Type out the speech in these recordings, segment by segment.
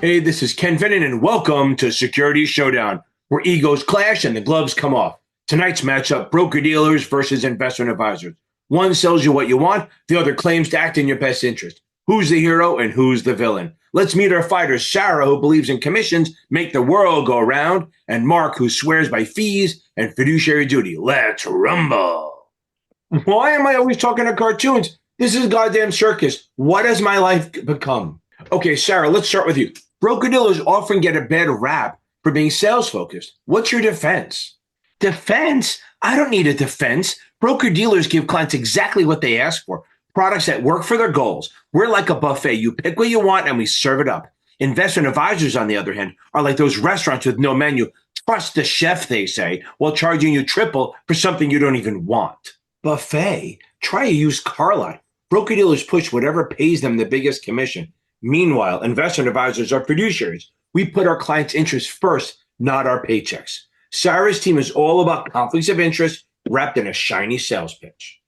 Hey, this is Ken Finnan, and welcome to Security Showdown, where egos clash and the gloves come off. Tonight's matchup, broker-dealers versus investment advisors. One sells you what you want, the other claims to act in your best interest. Who's the hero and who's the villain? Let's meet our fighters, Sarah, who believes in commissions make the world go round, and Mark, who swears by fees and fiduciary duty. Let's rumble. Why am I always talking to cartoons? This is a goddamn circus. What has my life become? Okay, Sarah, let's start with you. Broker-dealers often get a bad rap for being sales-focused. What's your defense? Defense? I don't need a defense. Broker-dealers give clients exactly what they ask for, products that work for their goals. We're like a buffet. You pick what you want and we serve it up. Investment advisors, on the other hand, are like those restaurants with no menu. Trust the chef, they say, while charging you triple for something you don't even want. Buffet? Try a used car lot. Broker-dealers push whatever pays them the biggest commission. Meanwhile, investment advisors are fiduciaries. We put our clients' interests first, not our paychecks. Sarah's team is all about conflicts of interest wrapped in a shiny sales pitch.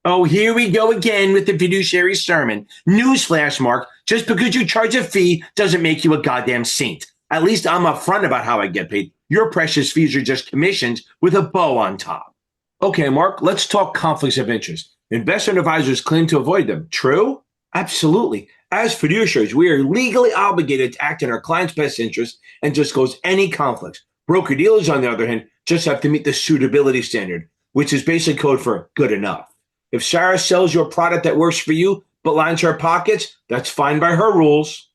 Oh, here we go again with the fiduciary sermon. Newsflash, Mark, just because you charge a fee doesn't make you a goddamn saint. At least I'm upfront about how I get paid. Your precious fees are just commissions with a bow on top. Okay, Mark, let's talk conflicts of interest. Investment advisors claim to avoid them. True? Absolutely. As fiduciaries, we are legally obligated to act in our client's best interest and disclose any conflicts. Broker-dealers, on the other hand, just have to meet the suitability standard, which is basic code for good enough. If Sarah sells you a product that works for you but lines her pockets, that's fine by her rules.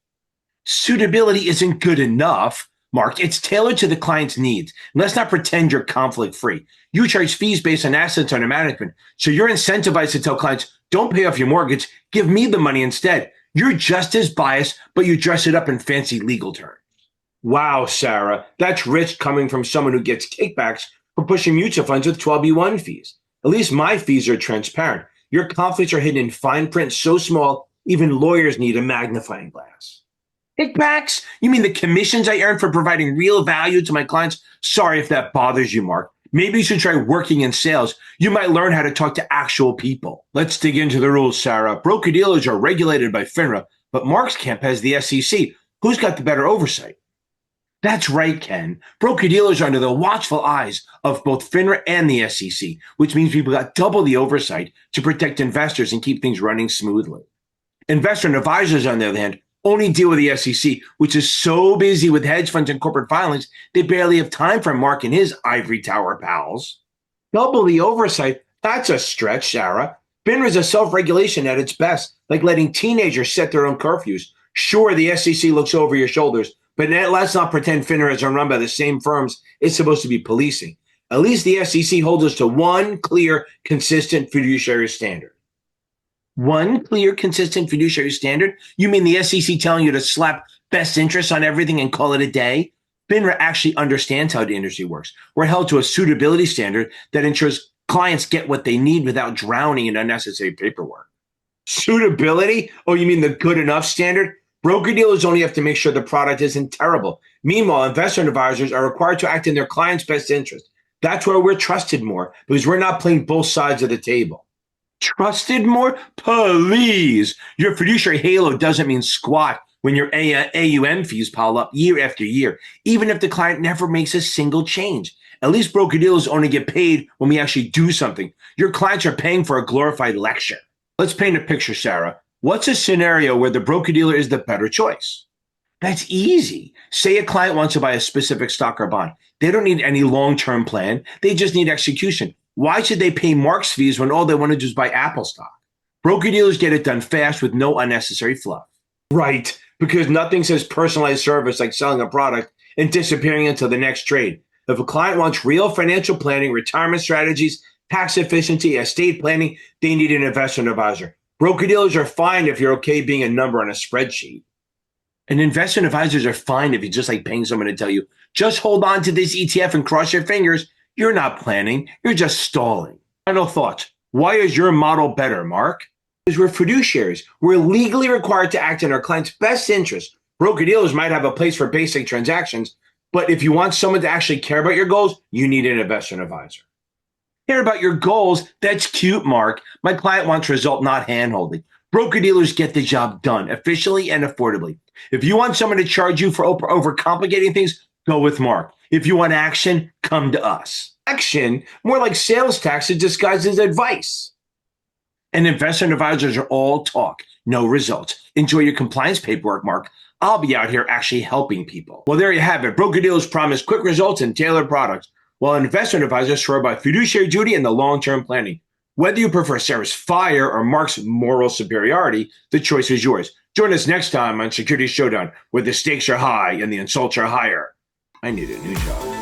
Suitability isn't good enough, Mark. It's tailored to the client's needs. Let's not pretend you're conflict-free. You charge fees based on assets under management, so you're incentivized to tell clients, don't pay off your mortgage, give me the money instead. You're just as biased, but you dress it up in fancy legal terms. Wow, Sarah, that's rich coming from someone who gets kickbacks for pushing mutual funds with 12b1 fees. At least my fees are transparent. Your conflicts are hidden in fine print so small, even lawyers need a magnifying glass. Kickbacks? You mean the commissions I earn for providing real value to my clients? Sorry if that bothers you, Mark. Maybe you should try working in sales. You might learn how to talk to actual people. Let's dig into the rules, Sarah. Broker-dealers are regulated by FINRA, but Mark's camp has the SEC. Who's got the better oversight? That's right, Ken. Broker-dealers are under the watchful eyes of both FINRA and the SEC, which means we've got double the oversight to protect investors and keep things running smoothly. Investment advisors, on the other hand, only deal with the SEC, which is so busy with hedge funds and corporate filings, they barely have time for Mark and his ivory tower pals. Double the oversight? That's a stretch, Sarah. FINRA is a self-regulation at its best, like letting teenagers set their own curfews. Sure, the SEC looks over your shoulders, but let's not pretend FINRA is run by the same firms it's supposed to be policing. At least the SEC holds us to one clear, consistent fiduciary standard. One clear, consistent fiduciary standard? You mean the SEC telling you to slap best interests on everything and call it a day? FINRA actually understands how the industry works. We're held to a suitability standard that ensures clients get what they need without drowning in unnecessary paperwork. Suitability? Oh, you mean the good enough standard? Broker-dealers only have to make sure the product isn't terrible. Meanwhile, investment advisors are required to act in their client's best interest. That's where we're trusted more, because we're not playing both sides of the table. Trusted more? Please. Your fiduciary halo doesn't mean squat when your AUM fees pile up year after year, even if the client never makes a single change. At least broker-dealers only get paid when we actually do something. Your clients are paying for a glorified lecture. Let's paint a picture, Sarah. What's a scenario where the broker-dealer is the better choice? That's easy. Say a client wants to buy a specific stock or bond. They don't need any long-term plan. They just need execution. Why should they pay Mark's fees when all they want to do is buy Apple stock? Broker-dealers get it done fast with no unnecessary fluff. Right, because nothing says personalized service like selling a product and disappearing until the next trade. If a client wants real financial planning, retirement strategies, tax efficiency, estate planning, they need an investment advisor. Broker-dealers are fine if you're okay being a number on a spreadsheet. And investment advisors are fine if you just like paying someone to tell you, just hold on to this ETF and cross your fingers. You're not planning. You're just stalling. Final thoughts. Why is your model better, Mark? Because we're fiduciaries. We're legally required to act in our client's best interest. Broker-dealers might have a place for basic transactions, but if you want someone to actually care about your goals, you need an investment advisor. Care about your goals? That's cute, Mark. My client wants result, not hand-holding. Broker-dealers get the job done efficiently and affordably. If you want someone to charge you for overcomplicating things, go with Mark. If you want action, come to us. Action, more like sales taxes disguised as advice. And investment advisors are all talk, no results. Enjoy your compliance paperwork, Mark. I'll be out here actually helping people. Well, there you have it. Broker-dealers promise quick results and tailored products, while investment advisors swear by fiduciary duty and the long-term planning. Whether you prefer Sarah's fire or Mark's moral superiority, the choice is yours. Join us next time on Security Showdown, where the stakes are high and the insults are higher. I need a new job.